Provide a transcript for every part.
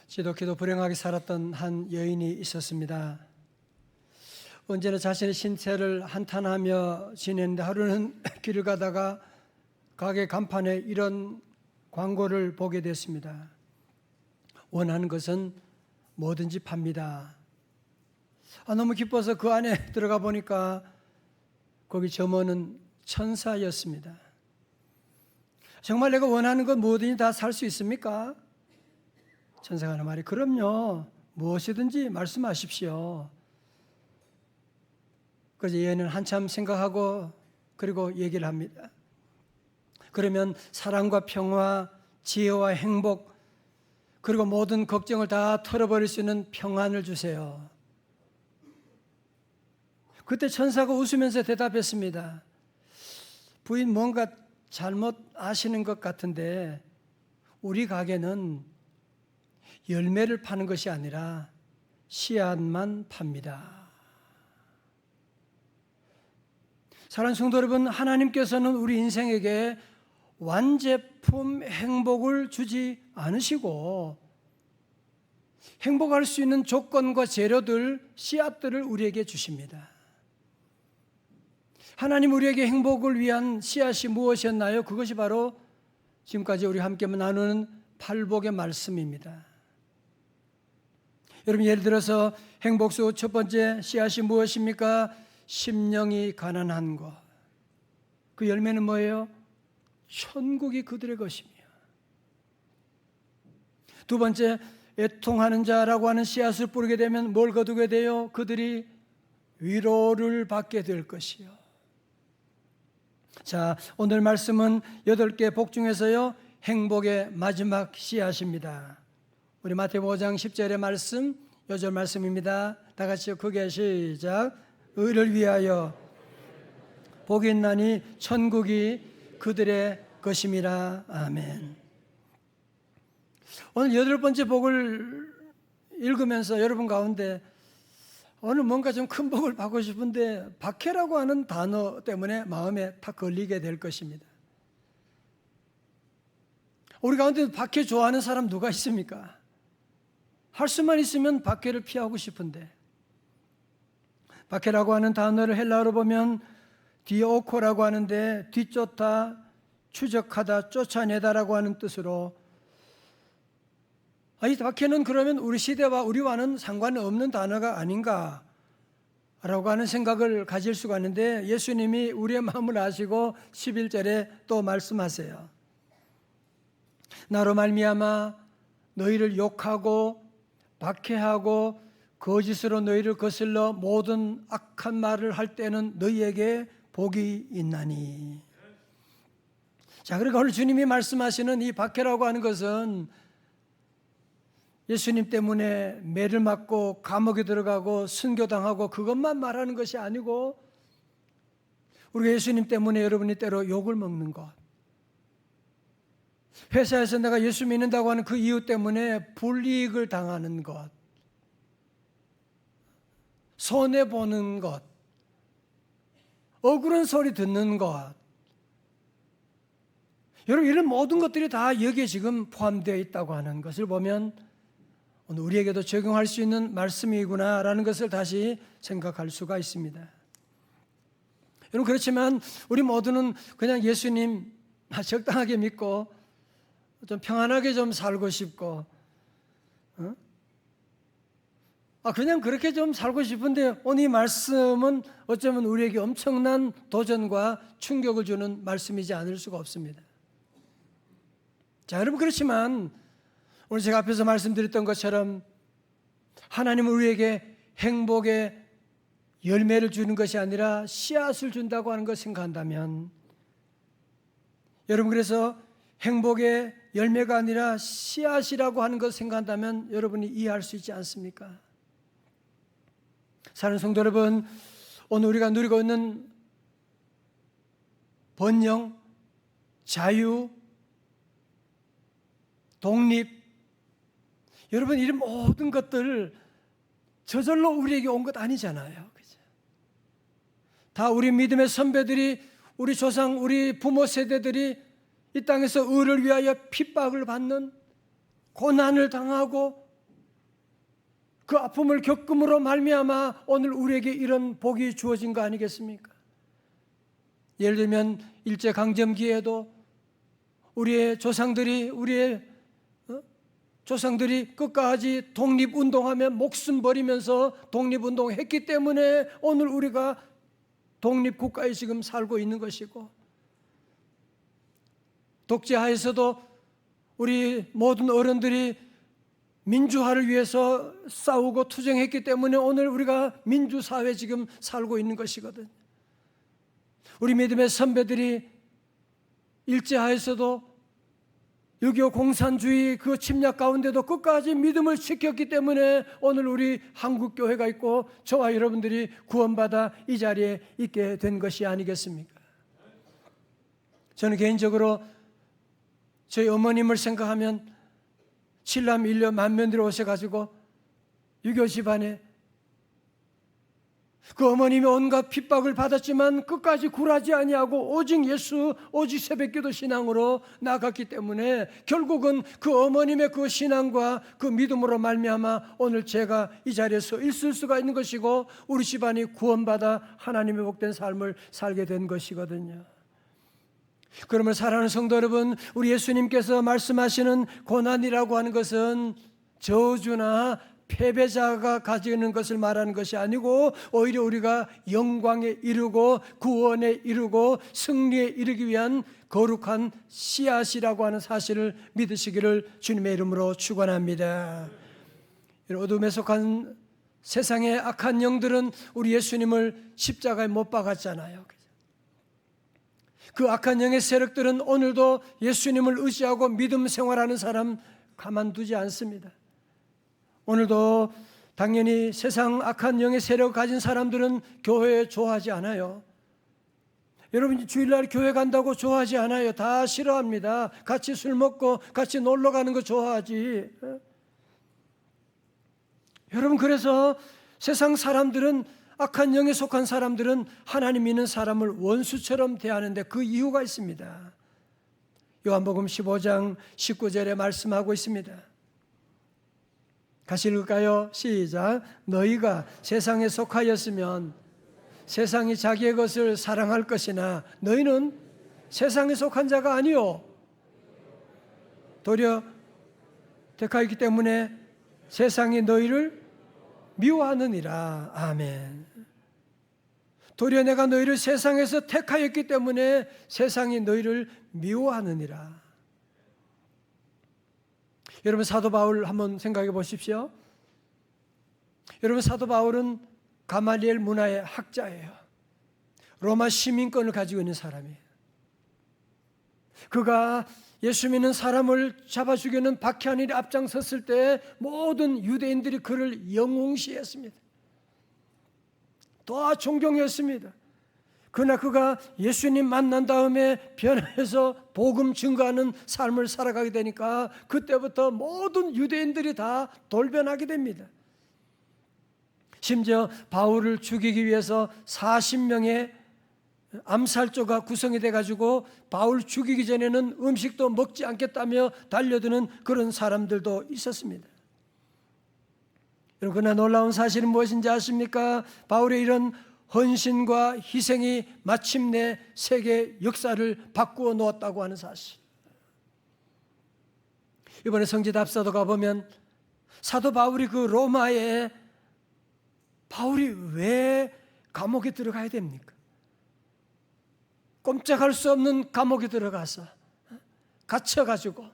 지독히도 불행하게 살았던 한 여인이 있었습니다. 언제나 자신의 신세를 한탄하며 지냈는데 하루는 길을 가다가 가게 간판에 이런 광고를 보게 됐습니다. 원하는 것은 뭐든지 팝니다. 너무 기뻐서 그 안에 들어가 보니까 거기 점원은 천사였습니다. 정말 내가 원하는 것 뭐든지 다 살 수 있습니까? 천사가 하는 말이 그럼요. 무엇이든지 말씀하십시오. 그래서 얘는 한참 생각하고 그리고 얘기를 합니다. 그러면 사랑과 평화, 지혜와 행복 그리고 모든 걱정을 다 털어버릴 수 있는 평안을 주세요. 그때 천사가 웃으면서 대답했습니다. 부인 뭔가 잘못 아시는 것 같은데 우리 가게는 열매를 파는 것이 아니라 씨앗만 팝니다. 사랑하는 성도 여러분, 하나님께서는 우리 인생에게 완제품 행복을 주지 않으시고 행복할 수 있는 조건과 재료들, 씨앗들을 우리에게 주십니다. 하나님 우리에게 행복을 위한 씨앗이 무엇이었나요? 그것이 바로 지금까지 우리 함께 나누는 팔복의 말씀입니다. 여러분, 예를 들어서 행복수 첫 번째 씨앗이 무엇입니까? 심령이 가난한 것. 그 열매는 뭐예요? 천국이 그들의 것이며. 두 번째, 애통하는 자라고 하는 씨앗을 뿌리게 되면 뭘 거두게 돼요? 그들이 위로를 받게 될 것이요. 자, 오늘 말씀은 8개 복 중에서요, 행복의 마지막 씨앗입니다. 우리 마태복음 5장 10절의 말씀, 요절 말씀입니다. 다 같이 크게 시작. 의를 위하여 복이 있나니 천국이 그들의 것임이라. 아멘. 오늘 8번째 복을 읽으면서 여러분 가운데 오늘 뭔가 좀 큰 복을 받고 싶은데 박해라고 하는 단어 때문에 마음에 탁 걸리게 될 것입니다. 우리 가운데 박해 좋아하는 사람 누가 있습니까? 할 수만 있으면 박해를 피하고 싶은데, 박해라고 하는 단어를 헬라어로 보면 디오코라고 하는데 뒤쫓다, 추적하다, 쫓아내다라고 하는 뜻으로, 이 박해는 그러면 우리 시대와 우리와는 상관없는 단어가 아닌가 라고 하는 생각을 가질 수가 있는데, 예수님이 우리의 마음을 아시고 11절에 또 말씀하세요. 나로 말미암아 너희를 욕하고 박해하고 거짓으로 너희를 거슬러 모든 악한 말을 할 때는 너희에게 복이 있나니. 자, 그러니까 오늘 주님이 말씀하시는 이 박해라고 하는 것은 예수님 때문에 매를 맞고 감옥에 들어가고 순교당하고 그것만 말하는 것이 아니고, 우리가 예수님 때문에 여러분이 때로 욕을 먹는 것, 회사에서 내가 예수 믿는다고 하는 그 이유 때문에 불이익을 당하는 것, 손해보는 것, 억울한 소리 듣는 것, 여러분 이런 모든 것들이 다 여기에 지금 포함되어 있다고 하는 것을 보면 오늘 우리에게도 적용할 수 있는 말씀이구나라는 것을 다시 생각할 수가 있습니다. 여러분, 그렇지만 우리 모두는 그냥 예수님 적당하게 믿고 좀 평안하게 좀 살고 싶고, 그냥 그렇게 좀 살고 싶은데 오늘 이 말씀은 어쩌면 우리에게 엄청난 도전과 충격을 주는 말씀이지 않을 수가 없습니다. 자, 여러분, 그렇지만 오늘 제가 앞에서 말씀드렸던 것처럼 하나님은 우리에게 행복의 열매를 주는 것이 아니라 씨앗을 준다고 하는 것을 생각한다면, 여러분, 그래서 행복의 열매가 아니라 씨앗이라고 하는 것을 생각한다면 여러분이 이해할 수 있지 않습니까? 사랑하는 성도 여러분, 오늘 우리가 누리고 있는 번영, 자유, 독립, 여러분 이런 모든 것들 저절로 우리에게 온 것 아니잖아요. 그죠? 다 우리 믿음의 선배들이, 우리 조상, 우리 부모 세대들이 이 땅에서 의를 위하여 핍박을 받는, 고난을 당하고 그 아픔을 겪음으로 말미암아 오늘 우리에게 이런 복이 주어진 거 아니겠습니까? 예를 들면 일제강점기에도 우리의 조상들이 끝까지 독립운동하며 목숨 버리면서 독립운동했기 때문에 오늘 우리가 독립국가에 지금 살고 있는 것이고, 독재하에서도 우리 모든 어른들이 민주화를 위해서 싸우고 투쟁했기 때문에 오늘 우리가 민주사회에 지금 살고 있는 것이거든요. 우리 믿음의 선배들이 일제하에서도 6.25 공산주의 그 침략 가운데도 끝까지 믿음을 지켰기 때문에 오늘 우리 한국교회가 있고 저와 여러분들이 구원받아 이 자리에 있게 된 것이 아니겠습니까? 저는 개인적으로 저희 어머님을 생각하면 7남 1녀 만면들이 오셔가지고 6.25 집안에 그 어머님이 온갖 핍박을 받았지만 끝까지 굴하지 아니하고 오직 예수, 오직 새벽기도 신앙으로 나갔기 때문에 결국은 그 어머님의 그 신앙과 그 믿음으로 말미암아 오늘 제가 이 자리에서 있을 수가 있는 것이고 우리 집안이 구원받아 하나님의 복된 삶을 살게 된 것이거든요. 그러면 사랑하는 성도 여러분, 우리 예수님께서 말씀하시는 고난이라고 하는 것은 저주나 패배자가 가지는 것을 말하는 것이 아니고 오히려 우리가 영광에 이르고 구원에 이르고 승리에 이르기 위한 거룩한 씨앗이라고 하는 사실을 믿으시기를 주님의 이름으로 축원합니다. 어둠에 속한 세상의 악한 영들은 우리 예수님을 십자가에 못 박았잖아요. 그 악한 영의 세력들은 오늘도 예수님을 의지하고 믿음 생활하는 사람 가만두지 않습니다. 오늘도 당연히 세상 악한 영의 세력을 가진 사람들은 교회에 좋아하지 않아요. 여러분 주일날 교회 간다고 좋아하지 않아요. 다 싫어합니다. 같이 술 먹고 같이 놀러 가는 거 좋아하지. 여러분 그래서 세상 사람들은 악한 영에 속한 사람들은 하나님 믿는 사람을 원수처럼 대하는데 그 이유가 있습니다. 요한복음 15장 19절에 말씀하고 있습니다. 같이 읽을까요? 시작. 너희가 세상에 속하였으면 세상이 자기의 것을 사랑할 것이나 너희는 세상에 속한 자가 아니요 도리어 택하였기 때문에 세상이 너희를 미워하느니라. 아멘. 도리어 내가 너희를 세상에서 택하였기 때문에 세상이 너희를 미워하느니라. 여러분 사도 바울 한번 생각해 보십시오. 여러분 사도 바울은 가말리엘 문화의 학자예요. 로마 시민권을 가지고 있는 사람이에요. 그가 예수 믿는 사람을 잡아 죽이는 박해한 일에 앞장섰을 때 모든 유대인들이 그를 영웅시했습니다. 더 존경했습니다. 그러나 그가 예수님 만난 다음에 변해서 복음 증거하는 삶을 살아가게 되니까 그때부터 모든 유대인들이 다 돌변하게 됩니다. 심지어 바울을 죽이기 위해서 40명의 암살조가 구성이 돼가지고 바울 죽이기 전에는 음식도 먹지 않겠다며 달려드는 그런 사람들도 있었습니다. 여러분 그러나 놀라운 사실은 무엇인지 아십니까? 바울의 이런 헌신과 희생이 마침내 세계 역사를 바꾸어 놓았다고 하는 사실. 이번에 성지답사도 가보면 사도 바울이 그 로마에 바울이 왜 감옥에 들어가야 됩니까? 꼼짝할 수 없는 감옥에 들어가서 갇혀가지고,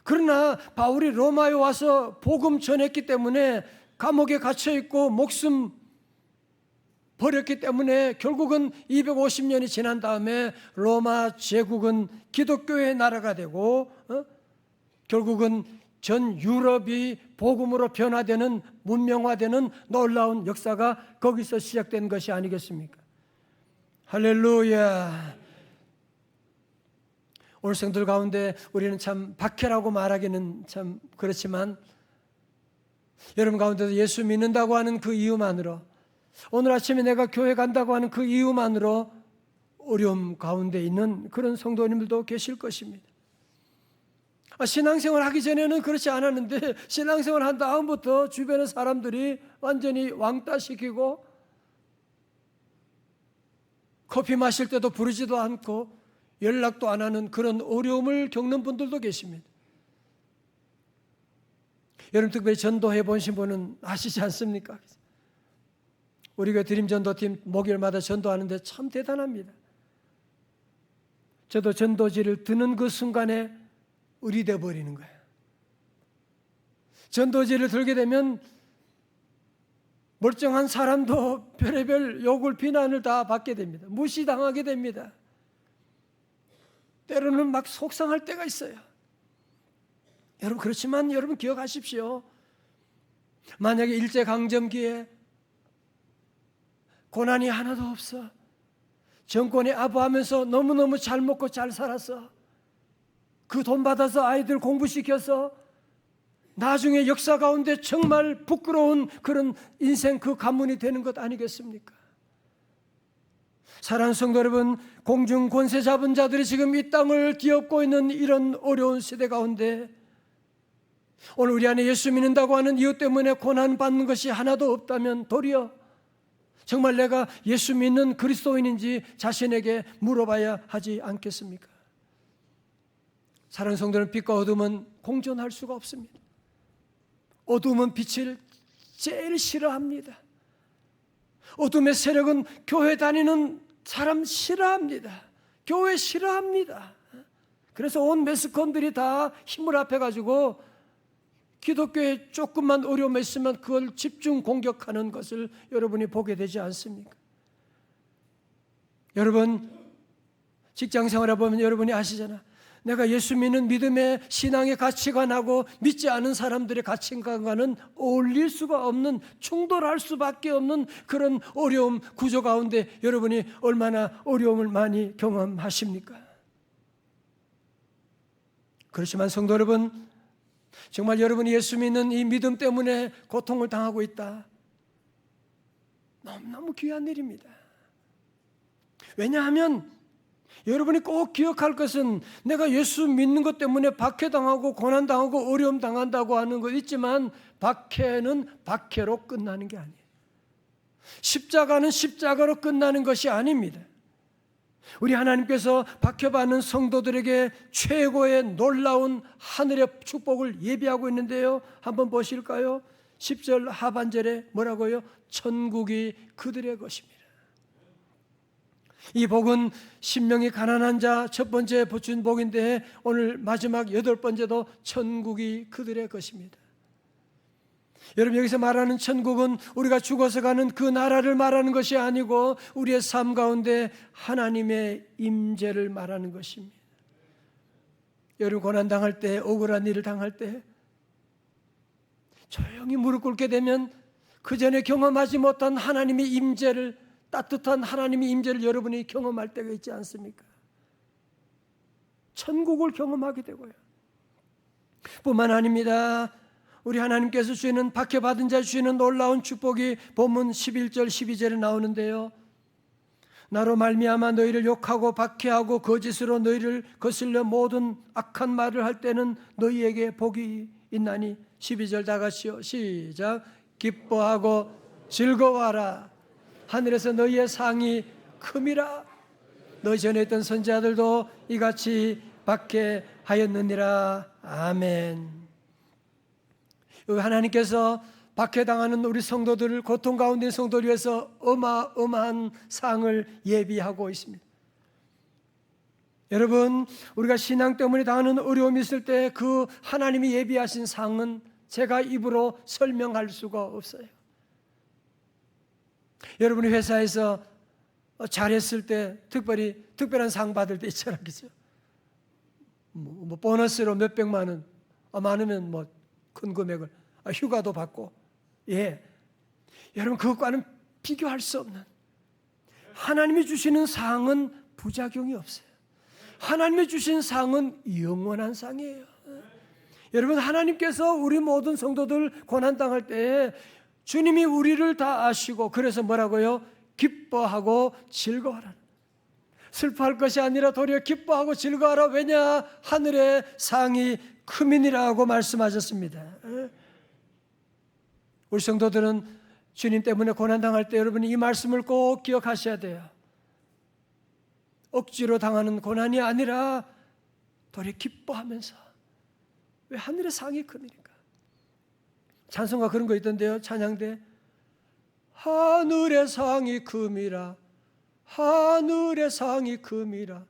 그러나 바울이 로마에 와서 복음 전했기 때문에 감옥에 갇혀있고 목숨 버렸기 때문에 결국은 250년이 지난 다음에 로마 제국은 기독교의 나라가 되고 결국은 전 유럽이 복음으로 변화되는 문명화되는 놀라운 역사가 거기서 시작된 것이 아니겠습니까? 할렐루야. 오늘 성들 가운데 우리는 참 박해라고 말하기는 참 그렇지만 여러분 가운데도 예수 믿는다고 하는 그 이유만으로, 오늘 아침에 내가 교회 간다고 하는 그 이유만으로 어려움 가운데 있는 그런 성도님들도 계실 것입니다. 신앙생활 하기 전에는 그렇지 않았는데 신앙생활 한 다음부터 주변의 사람들이 완전히 왕따시키고 커피 마실 때도 부르지도 않고 연락도 안 하는 그런 어려움을 겪는 분들도 계십니다. 여러분 특별히 전도해 보신 분은 아시지 않습니까? 우리가 드림전도팀 목요일마다 전도하는데 참 대단합니다. 저도 전도지를 드는 그 순간에 의리돼 버리는 거예요. 전도지를 들게 되면 멀쩡한 사람도 별의별 욕을 비난을 다 받게 됩니다. 무시당하게 됩니다. 때로는 막 속상할 때가 있어요. 여러분 그렇지만 여러분 기억하십시오. 만약에 일제강점기에 고난이 하나도 없어, 정권에 아부하면서 너무너무 잘 먹고 잘 살았어, 그 돈 받아서 아이들 공부시켜서 나중에 역사 가운데 정말 부끄러운 그런 인생 그 가문이 되는 것 아니겠습니까? 사랑하는 성도 여러분, 공중 권세 잡은 자들이 지금 이 땅을 뒤엎고 있는 이런 어려운 시대 가운데 오늘 우리 안에 예수 믿는다고 하는 이유 때문에 고난받는 것이 하나도 없다면 도리어 정말 내가 예수 믿는 그리스도인인지 자신에게 물어봐야 하지 않겠습니까? 사랑하는 성도는 빛과 어둠은 공존할 수가 없습니다. 어둠은 빛을 제일 싫어합니다. 어둠의 세력은 교회 다니는 사람 싫어합니다. 교회 싫어합니다. 그래서 온 매스컴들이 다 힘을 합해가지고 기독교에 조금만 어려움이 있으면 그걸 집중 공격하는 것을 여러분이 보게 되지 않습니까? 여러분 직장 생활해 보면 여러분이 아시잖아. 내가 예수 믿는 믿음의 신앙의 가치관하고 믿지 않은 사람들의 가치관과는 어울릴 수가 없는, 충돌할 수밖에 없는 그런 어려움 구조 가운데 여러분이 얼마나 어려움을 많이 경험하십니까? 그렇지만 성도 여러분, 정말 여러분이 예수 믿는 이 믿음 때문에 고통을 당하고 있다. 너무너무 귀한 일입니다. 왜냐하면 여러분이 꼭 기억할 것은 내가 예수 믿는 것 때문에 박해당하고 고난당하고 어려움 당한다고 하는 것 있지만 박해는 박해로 끝나는 게 아니에요. 십자가는 십자가로 끝나는 것이 아닙니다. 우리 하나님께서 박해받는 성도들에게 최고의 놀라운 하늘의 축복을 예비하고 있는데요. 한번 보실까요? 10절 하반절에 뭐라고요? 천국이 그들의 것입니다. 이 복은 심령이 가난한 자 첫 번째 준 복인데 오늘 마지막 8번째도 천국이 그들의 것입니다. 여러분 여기서 말하는 천국은 우리가 죽어서 가는 그 나라를 말하는 것이 아니고 우리의 삶 가운데 하나님의 임재를 말하는 것입니다. 여러분 고난당할 때, 억울한 일을 당할 때 조용히 무릎 꿇게 되면 그 전에 경험하지 못한 하나님의 임재를, 따뜻한 하나님의 임재를 여러분이 경험할 때가 있지 않습니까? 천국을 경험하게 되고요. 뿐만 아닙니다. 우리 하나님께서 주시는, 박해받은 자 주시는 놀라운 축복이 본문 11절 12절에 나오는데요. 나로 말미암아 너희를 욕하고 박해하고 거짓으로 너희를 거슬려 모든 악한 말을 할 때는 너희에게 복이 있나니. 12절 다 같이요. 시작. 기뻐하고 즐거워하라. 하늘에서 너희의 상이 큼이라. 너희 전에 있던 선지자들도 이같이 박해하였느니라. 아멘. 하나님께서 박해당하는 우리 성도들을, 고통 가운데 있는 성도를 위해서 어마어마한 상을 예비하고 있습니다. 여러분 우리가 신앙 때문에 당하는 어려움이 있을 때 그 하나님이 예비하신 상은 제가 입으로 설명할 수가 없어요. 여러분이 회사에서 잘했을 때 특별한 상 받을 때 있잖아요. 그죠? 뭐 보너스로 몇백만 원, 많으면 뭐 큰 금액을, 휴가도 받고, 예, 여러분 그것과는 비교할 수 없는, 하나님이 주시는 상은 부작용이 없어요. 하나님이 주신 상은 영원한 상이에요. 여러분 하나님께서 우리 모든 성도들 고난당할 때 주님이 우리를 다 아시고, 그래서 뭐라고요? 기뻐하고 즐거워하라. 슬퍼할 것이 아니라 도리어 기뻐하고 즐거워하라. 왜냐? 하늘의 상이 크민이라고 말씀하셨습니다. 우리 성도들은 주님 때문에 고난당할 때 여러분이 이 말씀을 꼭 기억하셔야 돼요. 억지로 당하는 고난이 아니라 도리 기뻐하면서. 왜? 하늘의 상이 크니까. 찬송가 그런 거 있던데요. 찬양대 하늘의 상이 큼이라 하늘의 상이 큼이라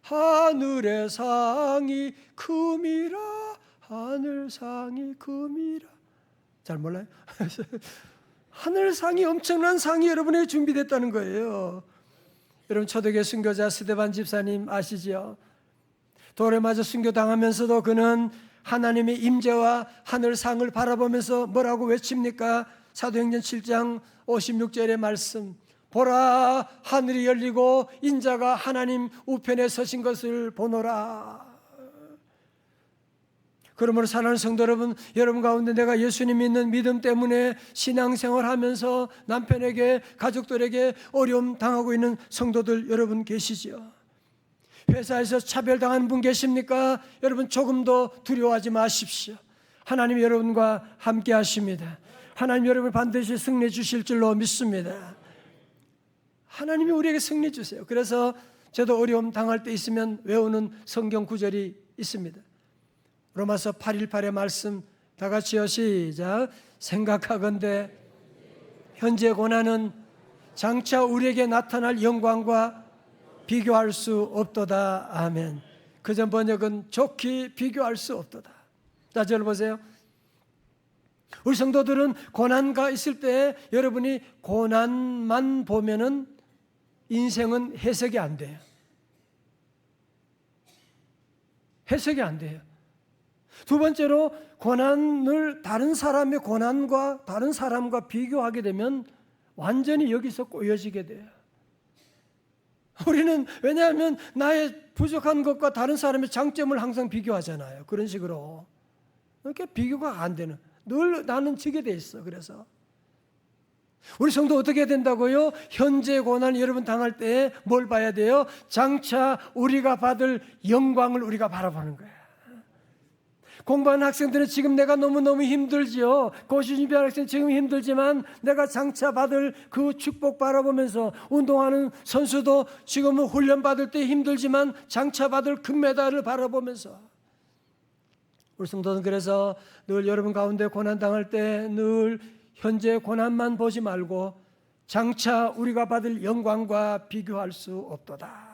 하늘의 상이 큼이라 하늘 상이 큼이라. 잘 몰라요? 하늘 상이, 엄청난 상이 여러분에게 준비됐다는 거예요. 여러분 초대교회 순교자 스데반 집사님 아시지요? 돌에 맞아 순교당하면서도 그는 하나님의 임재와 하늘 상을 바라보면서 뭐라고 외칩니까? 사도행전 7장 56절의 말씀, 보라 하늘이 열리고 인자가 하나님 우편에 서신 것을 보노라. 그러므로 사랑하는 성도 여러분, 여러분 가운데 내가 예수님 믿는 믿음 때문에 신앙생활하면서 남편에게, 가족들에게 어려움 당하고 있는 성도들 여러분 계시죠? 회사에서 차별당하는 분 계십니까? 여러분 조금도 두려워하지 마십시오. 하나님 여러분과 함께 하십니다. 하나님 여러분을 반드시 승리 주실 줄로 믿습니다. 하나님이 우리에게 승리 주세요. 그래서 저도 어려움 당할 때 있으면 외우는 성경 구절이 있습니다. 로마서 8:18의 말씀 다 같이요. 시작. 생각하건대 현재 고난은 장차 우리에게 나타날 영광과 비교할 수 없도다. 아멘. 그전 번역은 좋게 비교할 수 없도다. 자, 저를 보세요. 우리 성도들은 고난가 있을 때 여러분이 고난만 보면은 인생은 해석이 안 돼요. 해석이 안 돼요. 두 번째로 고난을 다른 사람의 고난과 다른 사람과 비교하게 되면 완전히 여기서 꼬여지게 돼요. 우리는 왜냐하면 나의 부족한 것과 다른 사람의 장점을 항상 비교하잖아요. 그런 식으로. 그러니까 비교가 안 되는. 늘 나는 지게 돼 있어. 그래서 우리 성도 어떻게 해야 된다고요? 현재 고난 여러분 당할 때 뭘 봐야 돼요? 장차 우리가 받을 영광을 우리가 바라보는 거예요. 공부하는 학생들은 지금 내가 너무너무 힘들지요. 고시 준비하는 학생 지금 힘들지만 내가 장차 받을 그 축복 바라보면서, 운동하는 선수도 지금은 훈련 받을 때 힘들지만 장차 받을 금메달을 바라보면서, 우리 성도는 그래서 늘 여러분 가운데 고난 당할 때 늘 현재 고난만 보지 말고 장차 우리가 받을 영광과 비교할 수 없도다.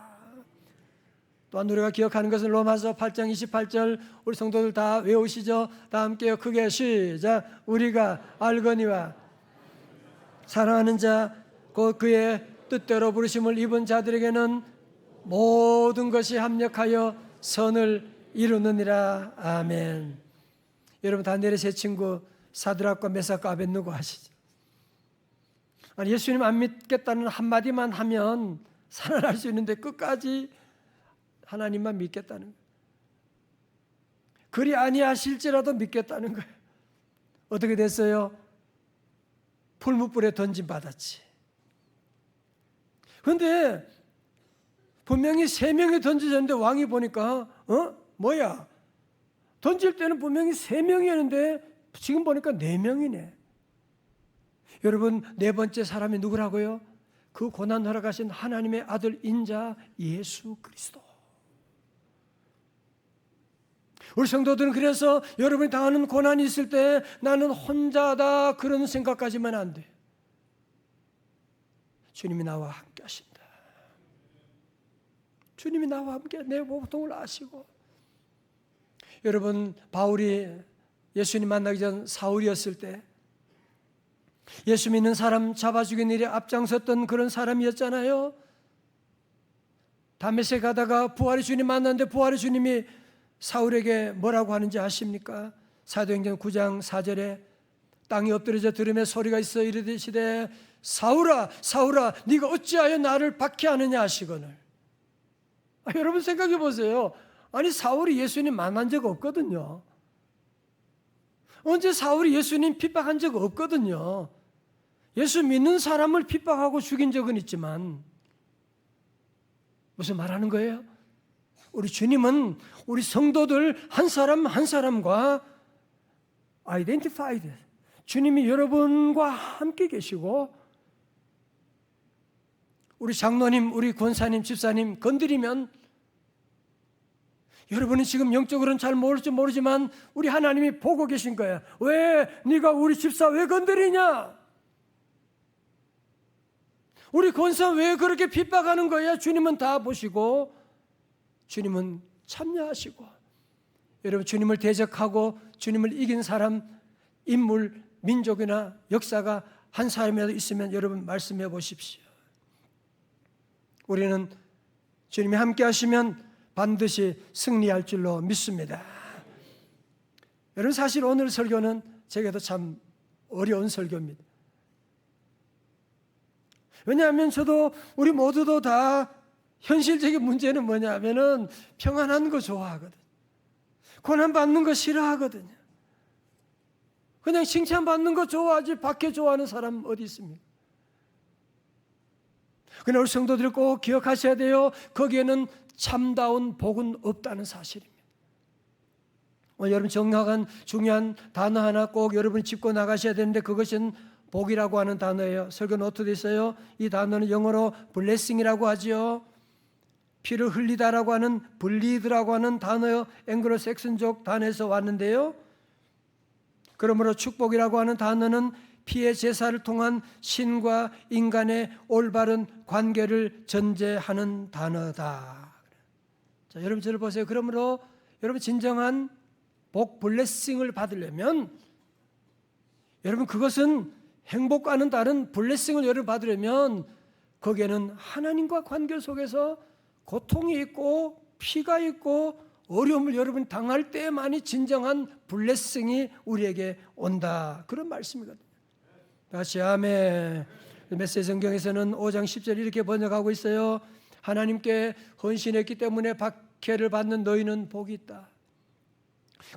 또한 우리가 기억하는 것은 로마서 8장 28절 우리 성도들 다 외우시죠? 다 함께요. 크게 시작. 우리가 알거니와 사랑하는 자 곧 그의 뜻대로 부르심을 입은 자들에게는 모든 것이 합력하여 선을 이루느니라. 아멘. 여러분 다니엘의 세 친구 사드락과 메삭과 아벳느고 아시죠? 아니, 예수님 안 믿겠다는 한마디만 하면 살아날 수 있는데 끝까지 하나님만 믿겠다는 거예요. 그리 아니하실지라도 믿겠다는 거예요. 어떻게 됐어요? 풀무불에 던짐 받았지. 그런데 분명히 3명이 던져졌는데 왕이 보니까 뭐야? 던질 때는 분명히 3명이었는데 지금 보니까 4명이네. 여러분, 4번째 사람이 누구라고요? 그 고난 허락하신 하나님의 아들 인자 예수 그리스도. 우리 성도들은 그래서 여러분이 당하는 고난이 있을 때 나는 혼자다 그런 생각까지만 안 돼. 주님이 나와 함께 하신다. 주님이 나와 함께 내 고통을 아시고. 여러분, 바울이 예수님 만나기 전 사울이었을 때 예수 믿는 사람 잡아 죽이는 일에 앞장섰던 그런 사람이었잖아요. 다메섹 가다가 부활의 주님 만났는데 부활의 주님이 사울에게 뭐라고 하는지 아십니까? 사도행전 9장 4절에 땅이 엎드려져 들음에 소리가 있어 이르시되 사울아 사울아 네가 어찌하여 나를 박해하느냐 하시거늘. 여러분 생각해 보세요. 아니, 사울이 예수님 만난 적 없거든요. 언제 사울이 예수님 핍박한 적 없거든요. 예수 믿는 사람을 핍박하고 죽인 적은 있지만 무슨 말하는 거예요? 우리 주님은 우리 성도들 한 사람 한 사람과 identified. 주님이 여러분과 함께 계시고 우리 장로님, 우리 권사님, 집사님 건드리면 여러분은 지금 영적으로는 잘 모를지 모르지만 우리 하나님이 보고 계신 거야. 왜 네가 우리 집사 왜 건드리냐? 우리 권사 왜 그렇게 핍박하는 거야? 주님은 다 보시고 주님은 참여하시고 여러분 주님을 대적하고 주님을 이긴 사람, 인물, 민족이나 역사가 한 사람이라도 있으면 여러분 말씀해 보십시오. 우리는 주님이 함께 하시면 반드시 승리할 줄로 믿습니다. 여러분 사실 오늘 설교는 제게도 참 어려운 설교입니다. 왜냐하면 저도 우리 모두도 다 현실적인 문제는 뭐냐면은 평안한 거 좋아하거든. 고난 받는 거 싫어하거든요. 그냥 칭찬받는 거 좋아하지 밖에 좋아하는 사람 어디 있습니까? 그러나 우리 성도들 꼭 기억하셔야 돼요. 거기에는 참다운 복은 없다는 사실입니다. 오늘 여러분 정확한 중요한 단어 하나 꼭 여러분이 짚고 나가셔야 되는데 그것은 복이라고 하는 단어예요. 설교 노트도 있어요. 이 단어는 영어로 blessing이라고 하죠. 피를 흘리다라고 하는 bleed라고 하는 단어요. 앵글로색슨족 단어에서 왔는데요. 그러므로 축복이라고 하는 단어는 피의 제사를 통한 신과 인간의 올바른 관계를 전제하는 단어다. 자, 여러분 저를 보세요. 그러므로 여러분 진정한 복 블레싱을 받으려면 여러분 그것은 행복과는 다른 블레싱을 여러분 받으려면 거기에는 하나님과 관계 속에서 고통이 있고 피가 있고 어려움을 여러분 당할 때만이 진정한 블레싱이 우리에게 온다. 그런 말씀이거든요. 다시 아멘. 메시지 성경에서는 5장 10절 이렇게 번역하고 있어요. 하나님께 헌신했기 때문에 박해를 받는 너희는 복이 있다.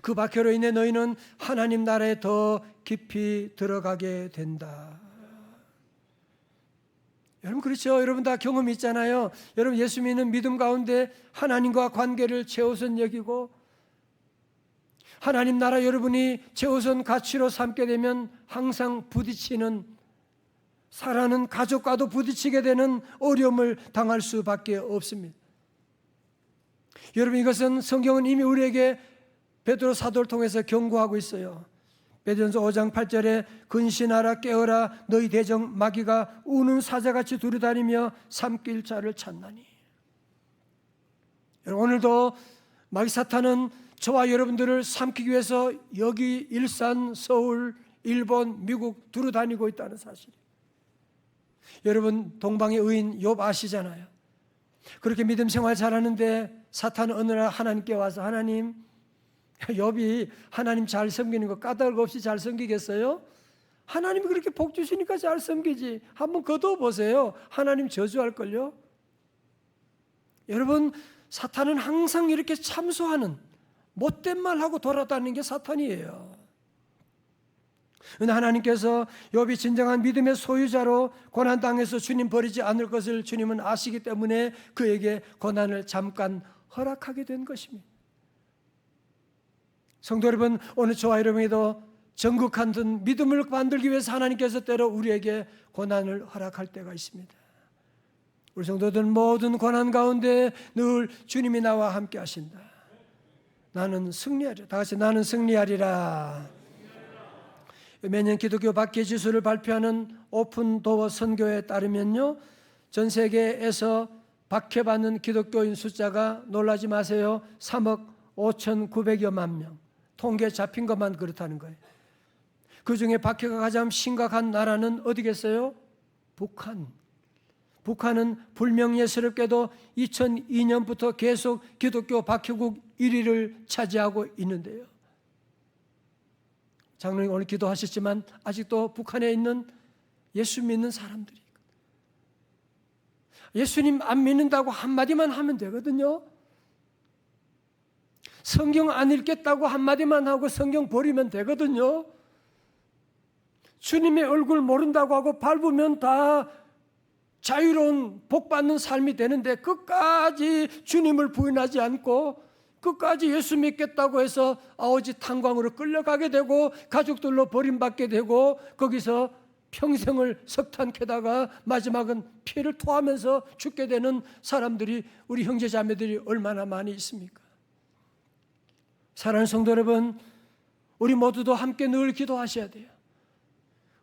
그 박해로 인해 너희는 하나님 나라에 더 깊이 들어가게 된다. 여러분 그렇죠? 여러분 다 경험이 있잖아요. 여러분 예수 믿는 믿음 가운데 하나님과 관계를 최우선 여기고 하나님 나라 여러분이 최우선 가치로 삼게 되면 항상 부딪히는 사랑하는 가족과도 부딪히게 되는 어려움을 당할 수밖에 없습니다. 여러분 이것은 성경은 이미 우리에게 베드로 사도를 통해서 경고하고 있어요. 베드로전서 5장 8절에 근신하라 깨어라 너희 대적 마귀가 우는 사자같이 두루다니며 삼킬 자를 찾나니. 여러분 오늘도 마귀 사탄은 저와 여러분들을 삼키기 위해서 여기 일산, 서울, 일본, 미국 두루다니고 있다는 사실. 여러분 동방의 의인 욥 아시잖아요. 그렇게 믿음 생활 잘하는데 사탄은 어느 날 하나님께 와서 하나님 욥이 하나님 잘 섬기는 거 까닭 없이 잘 섬기겠어요? 하나님이 그렇게 복 주시니까 잘 섬기지. 한번 거둬보세요. 하나님 저주할걸요? 여러분 사탄은 항상 이렇게 참소하는 못된 말하고 돌아다니는 게 사탄이에요. 그런데 하나님께서 욥이 진정한 믿음의 소유자로 고난 당해서 주님 버리지 않을 것을 주님은 아시기 때문에 그에게 고난을 잠깐 허락하게 된 것입니다. 성도 여러분, 오늘 저와 여러분에게도 전국한 듯 믿음을 만들기 위해서 하나님께서 때로 우리에게 고난을 허락할 때가 있습니다. 우리 성도들은 모든 고난 가운데 늘 주님이 나와 함께 하신다. 나는 승리하리라. 다 같이 나는 승리하리라. 매년 기독교 박해 지수를 발표하는 오픈 도어 선교에 따르면요, 전 세계에서 박해받는 기독교인 숫자가 놀라지 마세요. 3억 5,900여만 명. 통계 잡힌 것만 그렇다는 거예요. 그 중에 박해가 가장 심각한 나라는 어디겠어요? 북한. 북한은 불명예스럽게도 2002년부터 계속 기독교 박해국 1위를 차지하고 있는데요. 장로님 오늘 기도하셨지만 아직도 북한에 있는 예수 믿는 사람들이 예수님 안 믿는다고 한마디만 하면 되거든요. 성경 안 읽겠다고 한마디만 하고 성경 버리면 자유로운 복받는 삶이 되는데 끝까지 주님을 부인하지 않고 끝까지 예수 믿겠다고 해서 아오지 탄광으로 끌려가게 되고 가족들로 버림받게 되고 거기서 평생을 석탄 캐다가 마지막은 피를 토하면서 죽게 되는 사람들이, 우리 형제 자매들이 얼마나 많이 있습니까? 사랑하는 성도 여러분, 우리 모두도 함께 늘 기도하셔야 돼요.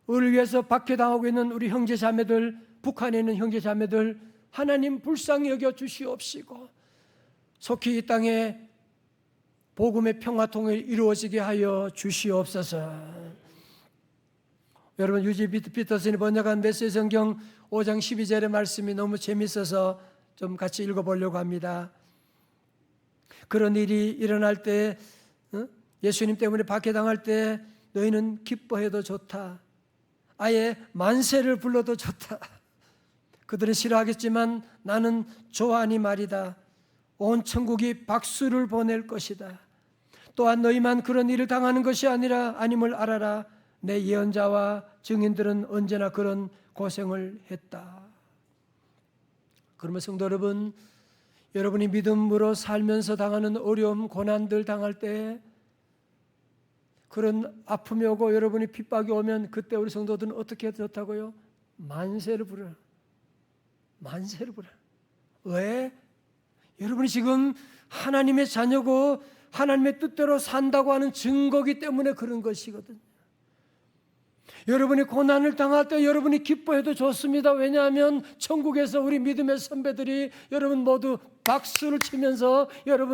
우리를 위해서 박해당하고 있는 우리 형제 자매들, 북한에 있는 형제 자매들 하나님 불쌍히 여겨 주시옵시고 속히 이 땅에 복음의 평화통일이 이루어지게 하여 주시옵소서. 여러분, 유지 피터슨이 번역한 메시지 성경 5장 12절의 말씀이 너무 재밌어서 좀 같이 읽어보려고 합니다. 그런 일이 일어날 때, 예수님 때문에 박해당할 때 너희는 기뻐해도 좋다. 아예 만세를 불러도 좋다. 그들은 싫어하겠지만 나는 좋아하니 말이다. 온 천국이 박수를 보낼 것이다. 또한 너희만 그런 일을 당하는 것이 아님을 알아라. 내 예언자와 증인들은 언제나 그런 고생을 했다. 그러면 성도 여러분, 여러분이 믿음으로 살면서 당하는 어려움, 고난들 당할 때, 그런 아픔이 오고 여러분이 핍박이 오면 그때 우리 성도들은 어떻게 해도 좋다고요? 만세를 부르라. 만세를 부르라. 왜? 여러분이 지금 하나님의 자녀고 하나님의 뜻대로 산다고 하는 증거기 때문에 그런 것이거든요. 여러분이 고난을 당할 때 여러분이 기뻐해도 좋습니다. 왜냐하면 천국에서 우리 믿음의 선배들이 여러분 모두 박수를 치면서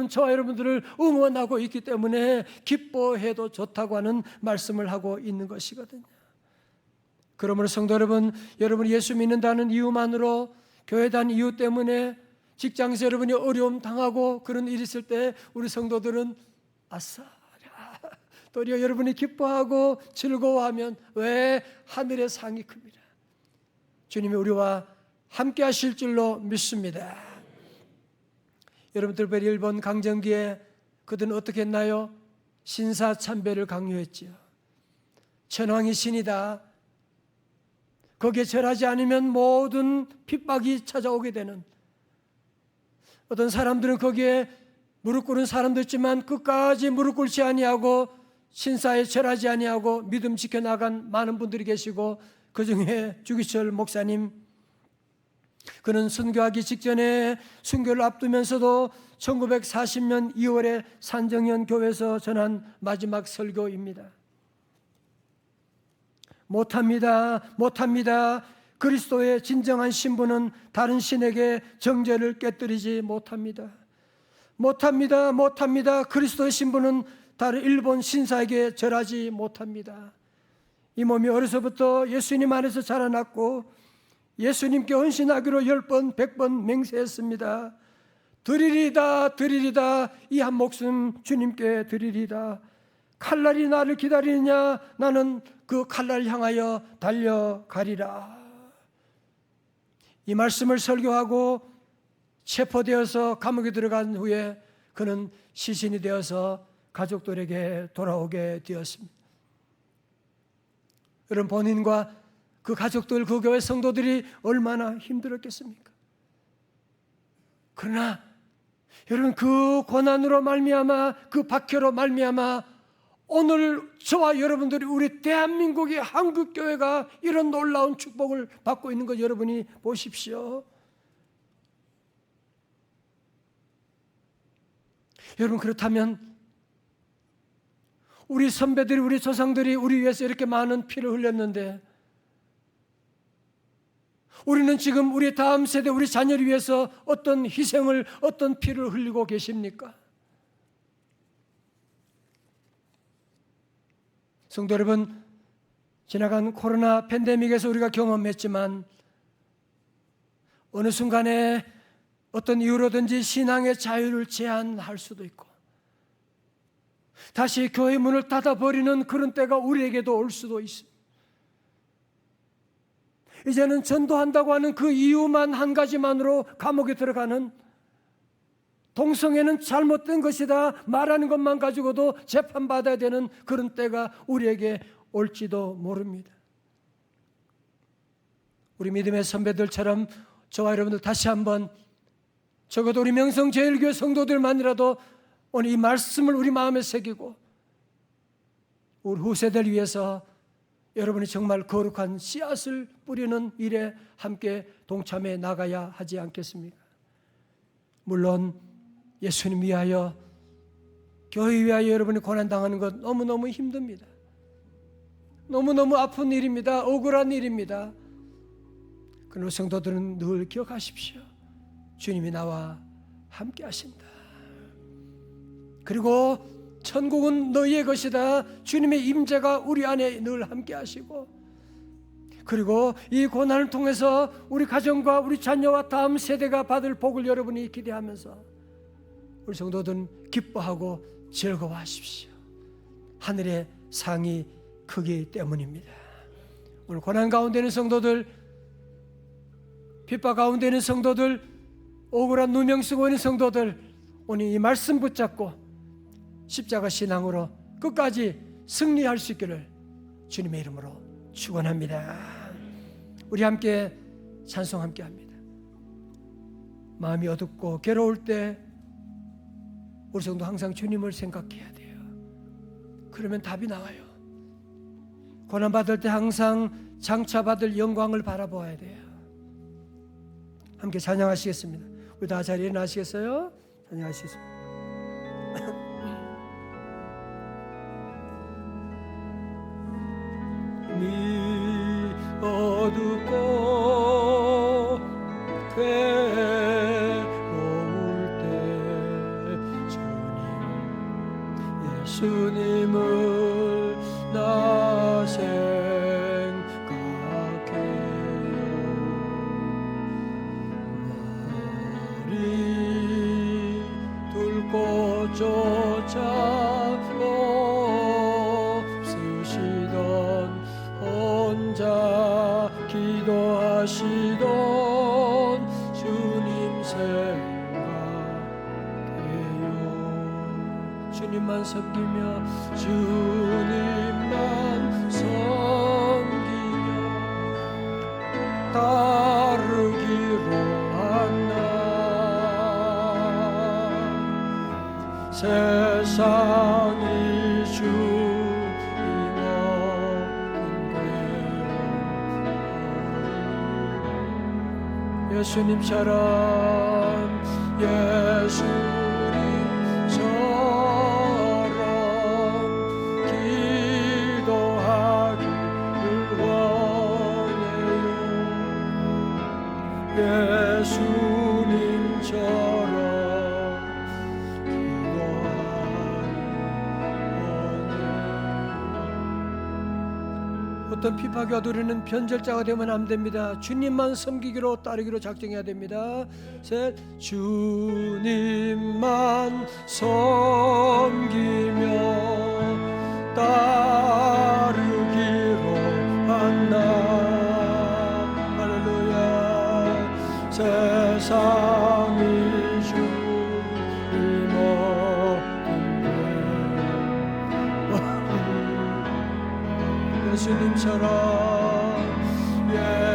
저와 여러분들을 응원하고 있기 때문에 기뻐해도 좋다고 하는 말씀을 하고 있는 것이거든요. 그러므로 성도 여러분, 여러분이 예수 믿는다는 이유만으로, 교회 다니는 이유 때문에 직장에서 여러분이 어려움 당하고 그런 일이 있을 때 우리 성도들은 아싸, 도리어 여러분이 기뻐하고 즐거워하면, 왜? 하늘의 상이 큽니다. 주님이 우리와 함께 하실 줄로 믿습니다. 여러분, 특별히 일본 강점기에 그들은 어떻게 했나요? 신사참배를 강요했지요. 천황이 신이다. 거기에 절하지 않으면 모든 핍박이 찾아오게 되는, 어떤 사람들은 거기에 무릎 꿇은 사람도 있지만 끝까지 무릎 꿇지 아니하고 신사에 절하지 아니하고 믿음 지켜나간 많은 분들이 계시고, 그중에 주기철 목사님, 그는 순교하기 직전에 순교를 앞두면서도 1940년 2월에 산정현 교회에서 전한 마지막 설교입니다. 못합니다. 그리스도의 진정한 신부는 다른 신에게 정죄를 깨뜨리지 못합니다. 그리스도의 신부는 다른 일본 신사에게 절하지 못합니다. 이 몸이 어려서부터 예수님 안에서 자라났고 예수님께 헌신하기로 10번 100번 맹세했습니다. 드리리다 이 한 목숨 주님께 드리리다. 칼날이 나를 기다리느냐, 나는 그 칼날을 향하여 달려가리라. 이 말씀을 설교하고 체포되어서 감옥에 들어간 후에 그는 시신이 되어서 가족들에게 돌아오게 되었습니다. 여러분, 본인과 그 가족들, 그 교회 성도들이 얼마나 힘들었겠습니까? 그러나 여러분, 그 고난으로 말미암아, 그 박해로 말미암아 오늘 저와 여러분들이, 우리 대한민국의 한국교회가 이런 놀라운 축복을 받고 있는 것 여러분이 보십시오. 여러분, 그렇다면 우리 선배들이, 우리 조상들이 우리 위해서 이렇게 많은 피를 흘렸는데 우리는 지금 우리 다음 세대, 우리 자녀를 위해서 어떤 희생을, 어떤 피를 흘리고 계십니까? 성도 여러분, 지나간 코로나 팬데믹에서 우리가 경험했지만 어느 순간에 어떤 이유로든지 신앙의 자유를 제한할 수도 있고 다시 교회 문을 닫아버리는 그런 때가 우리에게도 올 수도 있습니다. 이제는 전도한다고 하는 그 이유만 한 가지만으로 감옥에 들어가는, 동성애는 잘못된 것이다 말하는 것만 가지고도 재판받아야 되는 그런 때가 우리에게 올지도 모릅니다. 우리 믿음의 선배들처럼 저와 여러분들 다시 한번 적어도 우리 명성제일교회 성도들만이라도 오늘 이 말씀을 우리 마음에 새기고 우리 후세대를 위해서 여러분이 정말 거룩한 씨앗을 뿌리는 일에 함께 동참해 나가야 하지 않겠습니까? 물론 예수님 위하여, 교회 위하여 여러분이 고난당하는 것 너무너무 힘듭니다. 너무너무 아픈 일입니다. 억울한 일입니다. 그러나 성도들은 늘 기억하십시오. 주님이 나와 함께 하신다. 그리고 천국은 너희의 것이다. 주님의 임재가 우리 안에 늘 함께 하시고, 그리고 이 고난을 통해서 우리 가정과 우리 자녀와 다음 세대가 받을 복을 여러분이 기대하면서 우리 성도들은 기뻐하고 즐거워하십시오. 하늘의 상이 크기 때문입니다. 오늘 고난 가운데 있는 성도들, 핍박 가운데 있는 성도들, 억울한 누명 쓰고 있는 성도들, 오늘 이 말씀 붙잡고 십자가 신앙으로 끝까지 승리할 수 있기를 주님의 이름으로 축원합니다. 우리 함께 찬송 함께 합니다. 마음이 어둡고 괴로울 때 우리 성도 항상 주님을 생각해야 돼요. 그러면 답이 나와요. 고난받을 때 항상 장차받을 영광을 바라보아야 돼요. 함께 찬양하시겠습니다. 우리 다 자리에 일어나시겠어요? 찬양하시겠습니다. 어둡고 괴로울 때 예수님을 나 생각해요. 날이 뚫고 쫓아 기도하시던 주님 생각해요. 주님만 섬기며 주님만 섬기며 따르기로 한다. 세상이 주 예수님처럼 기도하기를 원해요. 예수님처럼 어떤 핍박과 누리는 변절자가 되면 안 됩니다. 주님만 섬기기로 따르기로 작정해야 됩니다. 셋, 주님만 섬기며 따르기로 한다. 할렐루야. 세상이 주님 없는데 예수님처럼 기도하기를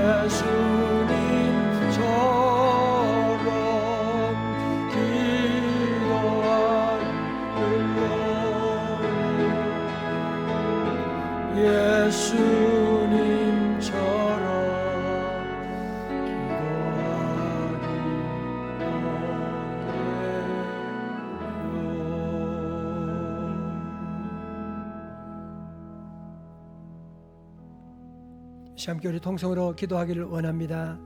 예수님처럼 함께 우리 통성으로 기도하기를 원합니다.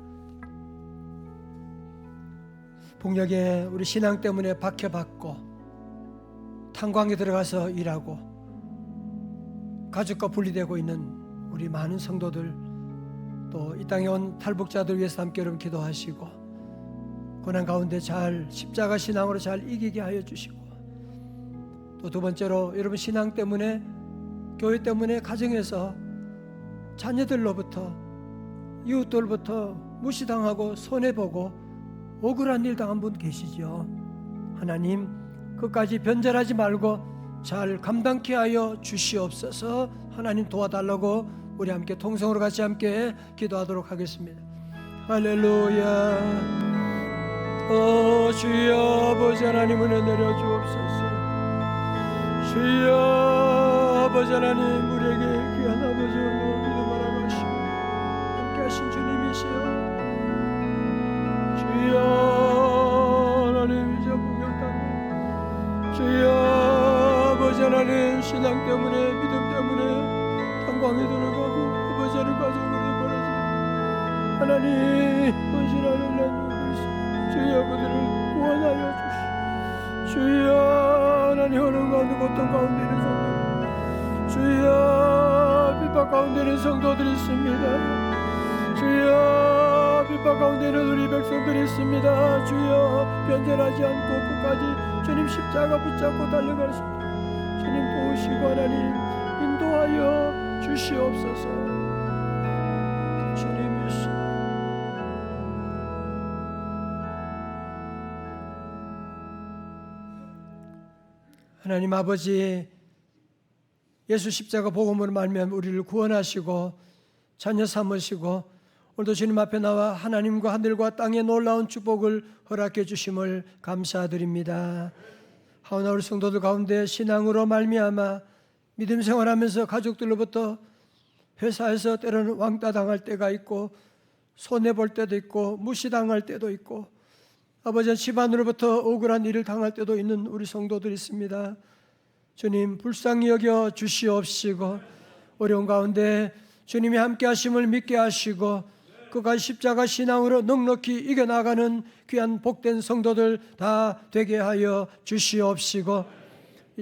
폭력에 우리 신앙 때문에 박해받고 탄광에 들어가서 일하고 가족과 분리되고 있는 우리 많은 성도들, 또 이 땅에 온 탈북자들 위해서 함께 여러분 기도하시고 고난 가운데 잘 십자가 신앙으로 잘 이기게 하여 주시고, 또 두 번째로 여러분 신앙 때문에, 교회 때문에 가정에서 자녀들로부터 이웃들부터 무시당하고 손해보고 억울한 일 당한 분 계시죠. 하나님 끝까지 변절하지 말고 잘 감당케 하여 주시옵소서. 하나님 도와달라고 우리 함께 통성으로 같이 함께 기도하도록 하겠습니다. 할렐루야. 주여 아버지 하나님 은혜 내려 주옵소서. 주여 아버지 하나님 우리에게 귀한 아버지로 믿음을 하시고 함께 하신 주님이시여. 주여 하나님 이제 복역당해. 주여 아버지 하나님 신앙 때문에 믿음 때문에 탄광에 들어가고 아버지 하나님 가정으로 벌어지고 하나님 헌신하는 날 주여 그들을 구원하여 주시오. 주여 하나님 어느 가운데 고통 가운데 있는 성도, 주여 핍박 가운데 있는 성도들이 있습니다. 주여 핍박 가운데 있는 우리 백성들이 있습니다. 주여 변절하지 않고 끝까지 주님 십자가 붙잡고 달려갈 수 있도록 주님 도우시고 하나님 인도하여 주시옵소서. 하나님 아버지, 예수 십자가 복음으로 말미암아 우리를 구원하시고 자녀 삼으시고 오늘도 주님 앞에 나와 하나님과 하늘과 땅의 놀라운 축복을 허락해 주심을 감사드립니다. 하오나 우리 성도들 가운데 신앙으로 말미암아 믿음 생활하면서 가족들로부터 회사에서 때로는 왕따 당할 때가 있고 손해볼 때도 있고 무시당할 때도 있고 아버지 집안으로부터 억울한 일을 당할 때도 있는 우리 성도들이 있습니다. 주님 불쌍히 여겨 주시옵시고 어려운 가운데 주님이 함께 하심을 믿게 하시고 그까지 십자가 신앙으로 넉넉히 이겨나가는 귀한 복된 성도들 다 되게 하여 주시옵시고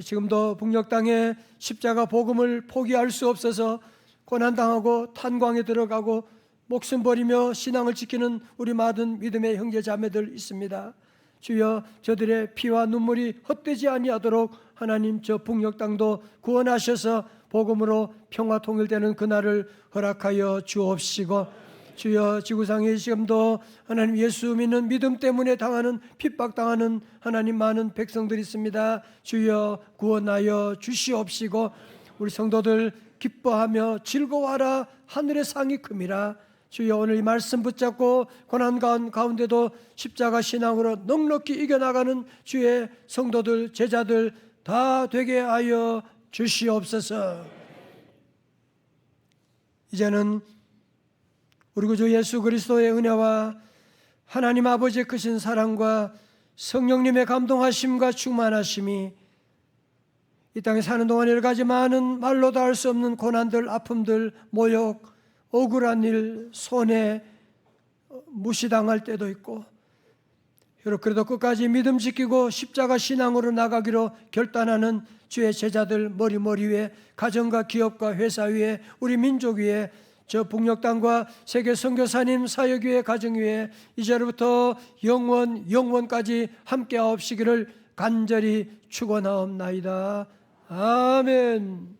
지금도 북녘 땅에 십자가 복음을 포기할 수 없어서 고난당하고 탄광에 들어가고 목숨 버리며 신앙을 지키는 우리 많은 믿음의 형제 자매들 있습니다. 주여 저들의 피와 눈물이 헛되지 아니하도록 하나님 저 북녘 땅도 구원하셔서 복음으로 평화 통일되는 그날을 허락하여 주옵시고 주여 지구상에 지금도 하나님 예수 믿는 믿음 때문에 당하는 핍박당하는 하나님 많은 백성들이 있습니다. 주여 구원하여 주시옵시고 우리 성도들 기뻐하며 즐거워하라 하늘의 상이 큼이라. 주여 오늘 이 말씀 붙잡고 고난 가운데도 십자가 신앙으로 넉넉히 이겨나가는 주의 성도들 제자들 다 되게 하여 주시옵소서. 이제는 우리 구주 예수 그리스도의 은혜와 하나님 아버지의 크신 사랑과 성령님의 감동하심과 충만하심이 이 땅에 사는 동안 여러 가지 많은 말로 다 할 수 없는 고난들, 아픔들, 모욕, 억울한 일, 손해, 무시당할 때도 있고 그래도 끝까지 믿음 지키고 십자가 신앙으로 나가기로 결단하는 주의 제자들 머리 위에 가정과 기업과 회사 위에 우리 민족 위에 저 북녘 땅과 세계 선교사님 사역 위에 가정 위에 이제로부터 영원까지 함께하옵시기를 간절히 축원하옵나이다. 아멘.